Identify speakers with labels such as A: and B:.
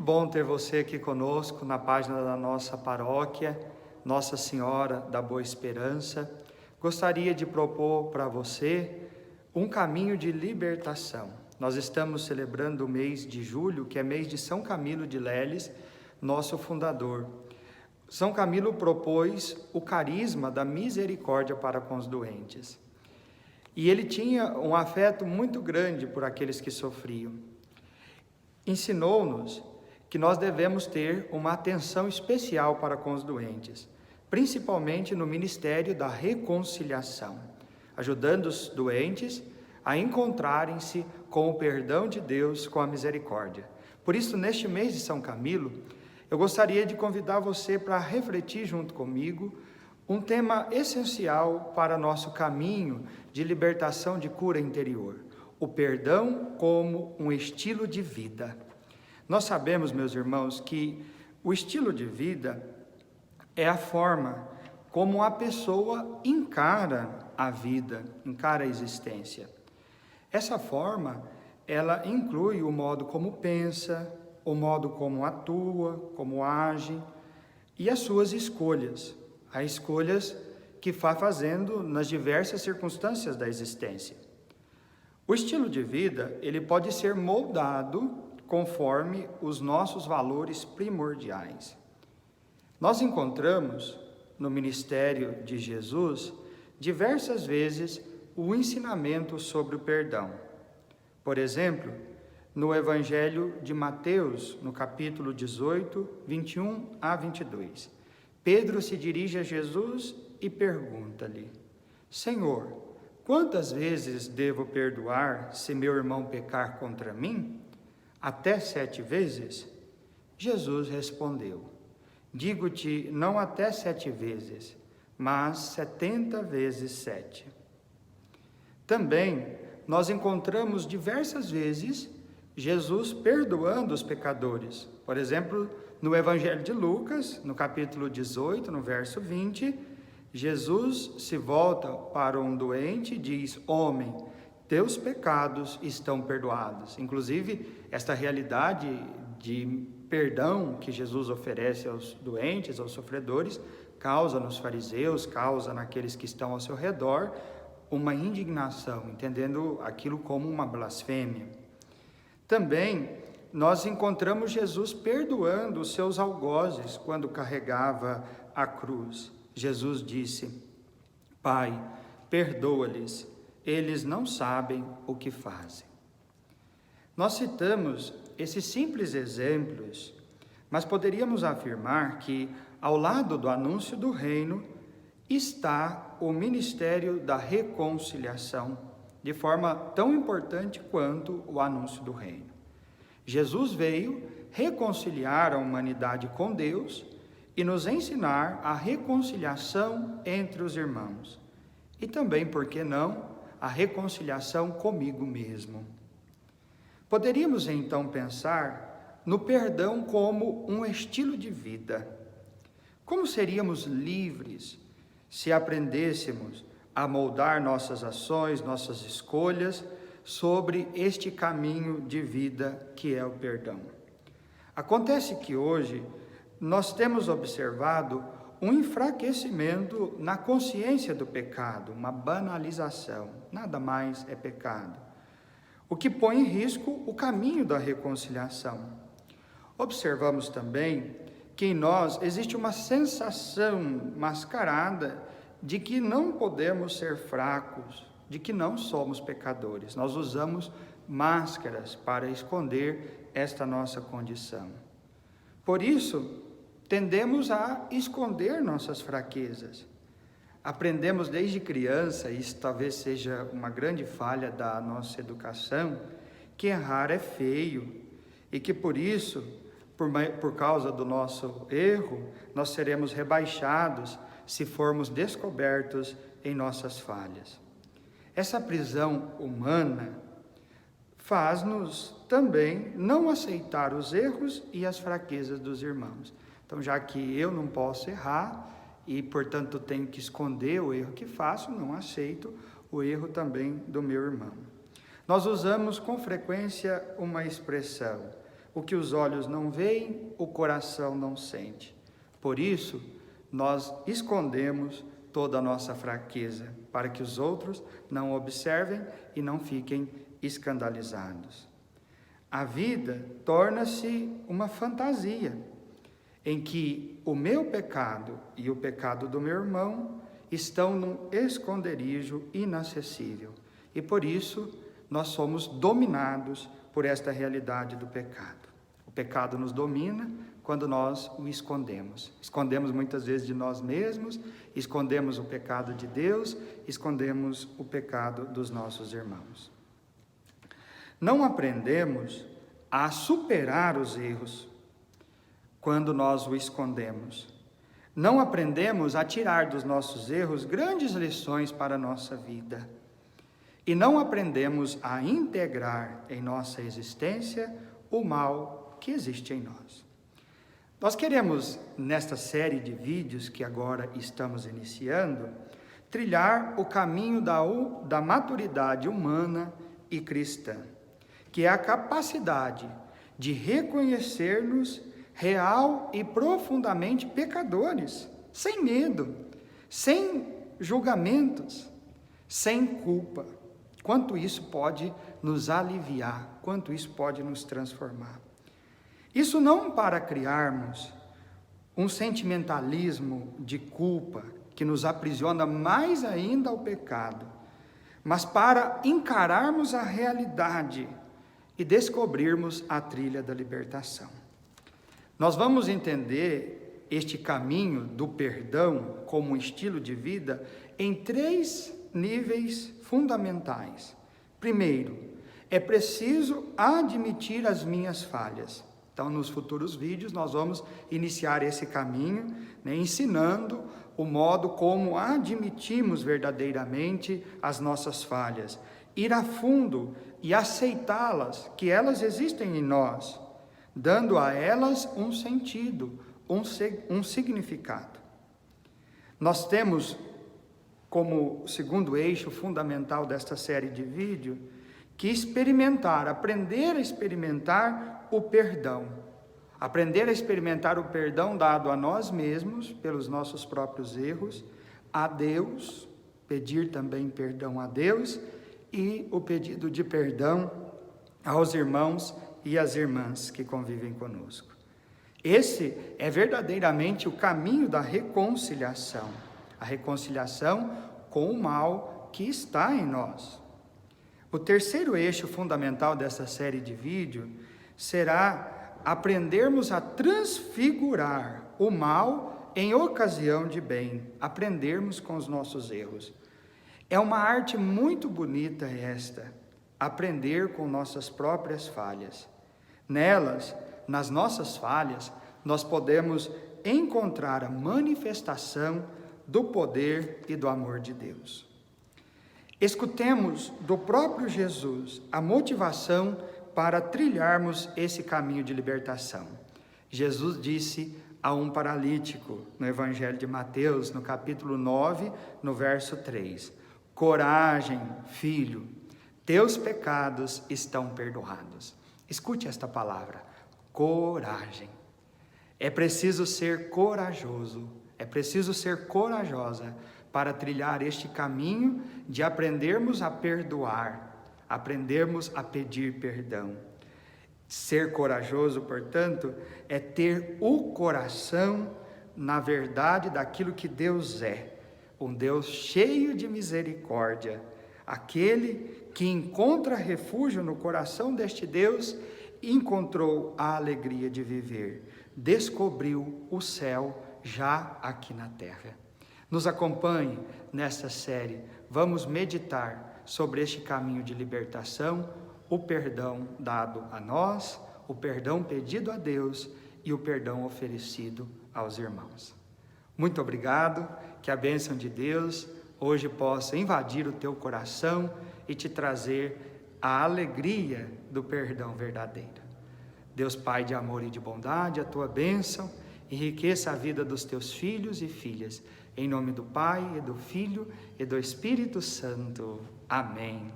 A: bom ter você aqui conosco na página da nossa paróquia, Nossa Senhora da Boa Esperança. Gostaria de propor para você um caminho de libertação. Nós estamos celebrando o mês de julho, que é mês de São Camilo de Leles, nosso fundador. São Camilo propôs o carisma da misericórdia para com os doentes. E ele tinha um afeto muito grande por aqueles que sofriam. Ensinou-nos que nós devemos ter uma atenção especial para com os doentes, principalmente no ministério da reconciliação, ajudando os doentes a encontrarem-se com o perdão de Deus, com a misericórdia. Por isso, neste mês de São Camilo, eu gostaria de convidar você para refletir junto comigo um tema essencial para nosso caminho de libertação, de cura interior: o perdão como um estilo de vida. Nós sabemos, meus irmãos, que o estilo de vida é a forma como a pessoa encara a vida, encara a existência. Essa forma, ela inclui o modo como pensa, o modo como atua, como age e as suas escolhas, as escolhas que vai fazendo nas diversas circunstâncias da existência. O estilo de vida, ele pode ser moldado conforme os nossos valores primordiais. Nós encontramos no ministério de Jesus diversas vezes o ensinamento sobre o perdão. Por exemplo, no Evangelho de Mateus, no capítulo 18, 21 a 22, Pedro se dirige a Jesus e pergunta-lhe: Senhor, quantas vezes devo perdoar se meu irmão pecar contra mim? Até 7 vezes? Jesus respondeu: Digo-te, não até 7 vezes, mas 70 vezes 7. Também nós encontramos diversas vezes Jesus perdoando os pecadores. Por exemplo, no Evangelho de Lucas, no capítulo 18, no verso 20, Jesus se volta para um doente e diz: Homem, teus pecados estão perdoados. Inclusive, esta realidade de perdão que Jesus oferece aos doentes, aos sofredores, causa nos fariseus, causa naqueles que estão ao seu redor uma indignação, entendendo aquilo como uma blasfêmia. Também nós encontramos Jesus perdoando os seus algozes quando carregava a cruz. Jesus disse: Pai, perdoa-lhes, eles não sabem o que fazem. Nós citamos esses simples exemplos, mas poderíamos afirmar que, ao lado do anúncio do reino, está o ministério da reconciliação, de forma tão importante quanto o anúncio do reino. Jesus veio reconciliar a humanidade com Deus e nos ensinar a reconciliação entre os irmãos. E também, por que não, a reconciliação comigo mesmo. Poderíamos então pensar no perdão como um estilo de vida. Como seríamos livres se aprendêssemos a moldar nossas ações, nossas escolhas sobre este caminho de vida que é o perdão? Acontece que hoje nós temos observado um enfraquecimento na consciência do pecado, uma banalização, nada mais é pecado, o que põe em risco o caminho da reconciliação. Observamos também que em nós existe uma sensação mascarada de que não podemos ser fracos, de que não somos pecadores. Nós usamos máscaras para esconder esta nossa condição. Por isso, tendemos a esconder nossas fraquezas. Aprendemos desde criança, e isso talvez seja uma grande falha da nossa educação, que errar é feio e que por isso, por causa do nosso erro, nós seremos rebaixados se formos descobertos em nossas falhas. Essa prisão humana faz-nos também não aceitar os erros e as fraquezas dos irmãos. Então, já que eu não posso errar e, portanto, tenho que esconder o erro que faço, não aceito o erro também do meu irmão. Nós usamos com frequência uma expressão: o que os olhos não veem, o coração não sente. Por isso, nós escondemos toda a nossa fraqueza, para que os outros não observem e não fiquem escandalizados. A vida torna-se uma fantasia, em que o meu pecado e o pecado do meu irmão estão num esconderijo inacessível. E por isso, nós somos dominados por esta realidade do pecado. O pecado nos domina quando nós o escondemos. Escondemos muitas vezes de nós mesmos, escondemos o pecado de Deus, escondemos o pecado dos nossos irmãos. Não aprendemos a superar os erros quando nós o escondemos. Não aprendemos a tirar dos nossos erros grandes lições para a nossa vida. E não aprendemos a integrar em nossa existência o mal que existe em nós. Nós queremos, nesta série de vídeos que agora estamos iniciando, trilhar o caminho da maturidade humana e cristã, que é a capacidade de reconhecer-nos real e profundamente pecadores, sem medo, sem julgamentos, sem culpa. Quanto isso pode nos aliviar, quanto isso pode nos transformar. Isso não para criarmos um sentimentalismo de culpa que nos aprisiona mais ainda ao pecado, mas para encararmos a realidade e descobrirmos a trilha da libertação. Nós vamos entender este caminho do perdão como um estilo de vida em 3 níveis fundamentais. Primeiro, é preciso admitir as minhas falhas. Então, nos futuros vídeos, nós vamos iniciar esse caminho, ensinando o modo como admitimos verdadeiramente as nossas falhas. Ir a fundo e aceitá-las, que elas existem em nós, dando a elas um sentido, um significado. Nós temos como segundo eixo fundamental desta série de vídeo que aprender a experimentar o perdão. Aprender a experimentar o perdão dado a nós mesmos pelos nossos próprios erros, a Deus, pedir também perdão a Deus e o pedido de perdão aos irmãos e às irmãs que convivem conosco. Esse é verdadeiramente o caminho da reconciliação, a reconciliação com o mal que está em nós. O terceiro eixo fundamental dessa série de vídeo será aprendermos a transfigurar o mal em ocasião de bem, aprendermos com os nossos erros. É uma arte muito bonita esta, aprender com nossas próprias falhas. Nelas, nas nossas falhas, nós podemos encontrar a manifestação do poder e do amor de Deus. Escutemos do próprio Jesus a motivação para trilharmos esse caminho de libertação. Jesus disse a um paralítico no Evangelho de Mateus, no capítulo 9, no verso 3: coragem, filho, teus pecados estão perdoados. Escute esta palavra, coragem. É preciso ser corajoso, é preciso ser corajosa para trilhar este caminho de aprendermos a perdoar, aprendermos a pedir perdão. Ser corajoso, portanto, é ter o coração na verdade daquilo que Deus é, um Deus cheio de misericórdia, aquele que encontra refúgio no coração deste Deus, encontrou a alegria de viver, descobriu o céu já aqui na terra. Nos acompanhe nesta série, vamos meditar sobre este caminho de libertação, o perdão dado a nós, o perdão pedido a Deus e o perdão oferecido aos irmãos. Muito obrigado, que a bênção de Deus hoje possa invadir o teu coração e te trazer a alegria do perdão verdadeiro. Deus Pai de amor e de bondade, a tua bênção enriqueça a vida dos teus filhos e filhas. Em nome do Pai, e do Filho, e do Espírito Santo. Amém.